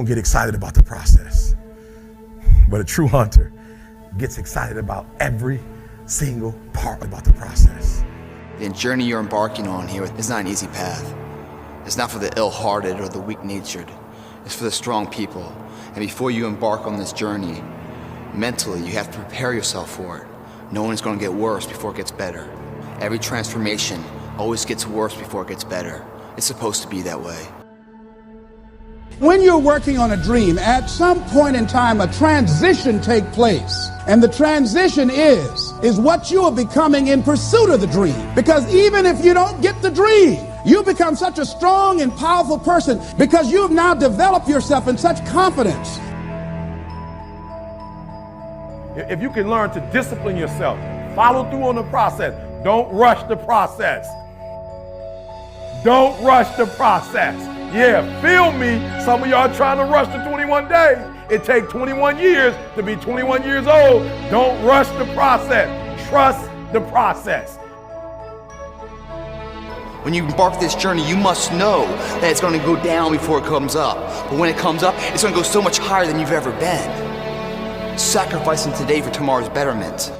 don't get excited about the process. But a true hunter gets excited about every single part about the process. The journey you're embarking on here is not an easy path. It's not for the ill-hearted or the weak-natured. It's for the strong people. And before you embark on this journey, mentally, you have to prepare yourself for it, knowing it's going to get worse before it gets better. Every transformation always gets worse before it gets better. It's supposed to be that way. When you're working on a dream, at some point in time, a transition takes place. And the transition is what you are becoming in pursuit of the dream. Because even if you don't get the dream, you become such a strong and powerful person because you've now developed yourself in such confidence. If you can learn to discipline yourself, follow through on the process, don't rush the process. Don't rush the process. Yeah, feel me. Some of y'all trying to rush the 21 days. It takes 21 years to be 21 years old. Don't rush the process. Trust the process. When you embark this journey, you must know that it's going to go down before it comes up. But when it comes up, it's going to go so much higher than you've ever been. Sacrificing today for tomorrow's betterment.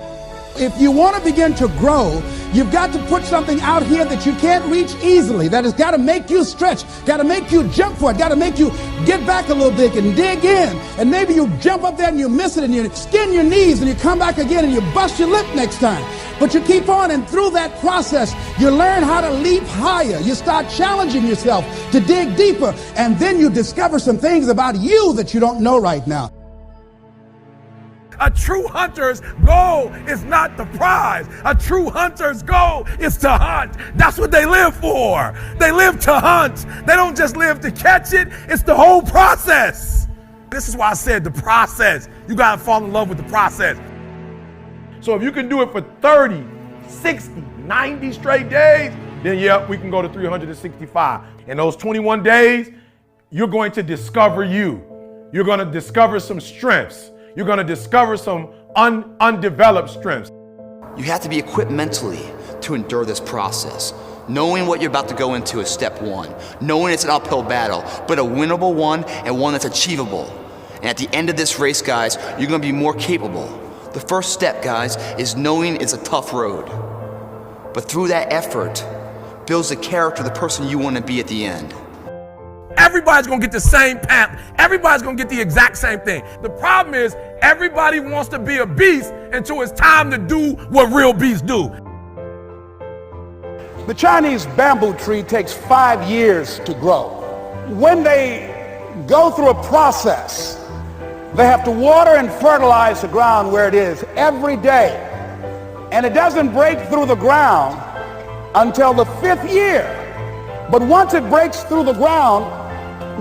If you want to begin to grow, you've got to put something out here that you can't reach easily, that has got to make you stretch, got to make you jump for it, got to make you get back a little bit and dig in. And maybe you jump up there and you miss it and you skin your knees and you come back again and you bust your lip next time. But you keep on, and through that process, you learn how to leap higher. You start challenging yourself to dig deeper, and then you discover some things about you that you don't know right now. A true hunter's goal is not the prize. A true hunter's goal is to hunt. That's what they live for. They live to hunt. They don't just live to catch it. It's the whole process. This is why I said the process. You gotta fall in love with the process. So if you can do it for 30, 60, 90 straight days, then yeah, we can go to 365. In those 21 days, you're going to discover you. You're gonna discover some strengths. You're going to discover some undeveloped strengths. You have to be equipped mentally to endure this process. Knowing what you're about to go into is step one. Knowing it's an uphill battle, but a winnable one and one that's achievable. And at the end of this race, guys, you're going to be more capable. The first step, guys, is knowing it's a tough road. But through that effort, builds the character of the person you want to be at the end. Everybody's gonna get the same path. Everybody's gonna get the exact same thing. The problem is everybody wants to be a beast until it's time to do what real beasts do. The Chinese bamboo tree takes 5 years to grow. When they go through a process, they have to water and fertilize the ground where it is every day. And it doesn't break through the ground until the 5th year. But once it breaks through the ground,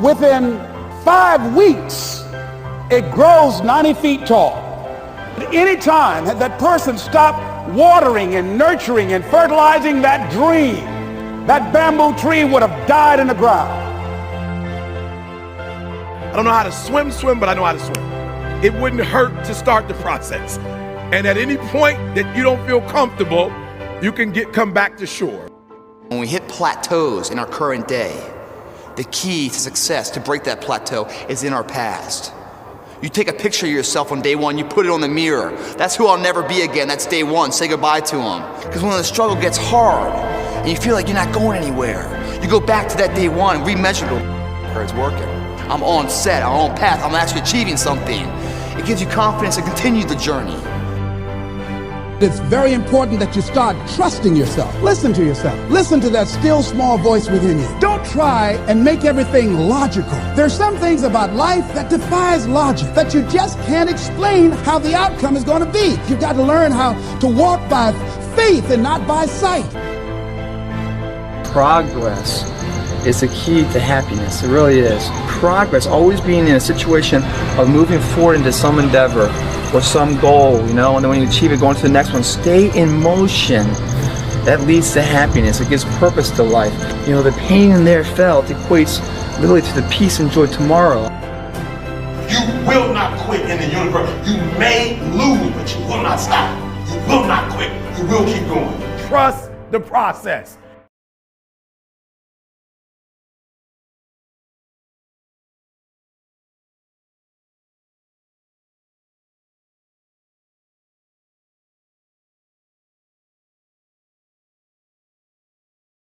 within 5 weeks, it grows 90 feet tall. Any time that person stopped watering and nurturing and fertilizing that dream, that bamboo tree would have died in the ground. I don't know how to swim, but I know how to swim. It wouldn't hurt to start the process. And at any point that you don't feel comfortable, you can come back to shore. When we hit plateaus in our current day, the key to success to break that plateau is in our past. You take a picture of yourself on day one, you put it on the mirror. That's who I'll never be again. That's day one. Say goodbye to him. Because when the struggle gets hard and you feel like you're not going anywhere, you go back to that day one and remeasure it. It's working. I'm on set, I'm on path, I'm actually achieving something. It gives you confidence to continue the journey. It's very important that you start trusting yourself. Listen to yourself. Listen to that still small voice within you. Don't try and make everything logical. There's some things about life that defies logic, that you just can't explain how the outcome is going to be. You've got to learn how to walk by faith and not by sight. Progress is the key to happiness. It really is. Progress, always being in a situation of moving forward into some endeavor or some goal, and then when you achieve it, going to the next one. Stay in motion. That leads to happiness. It gives purpose to life. The pain in there felt equates literally to the peace and joy tomorrow. You will not quit in the universe. You may lose, but you will not stop. You will not quit. You will keep going. Trust the process.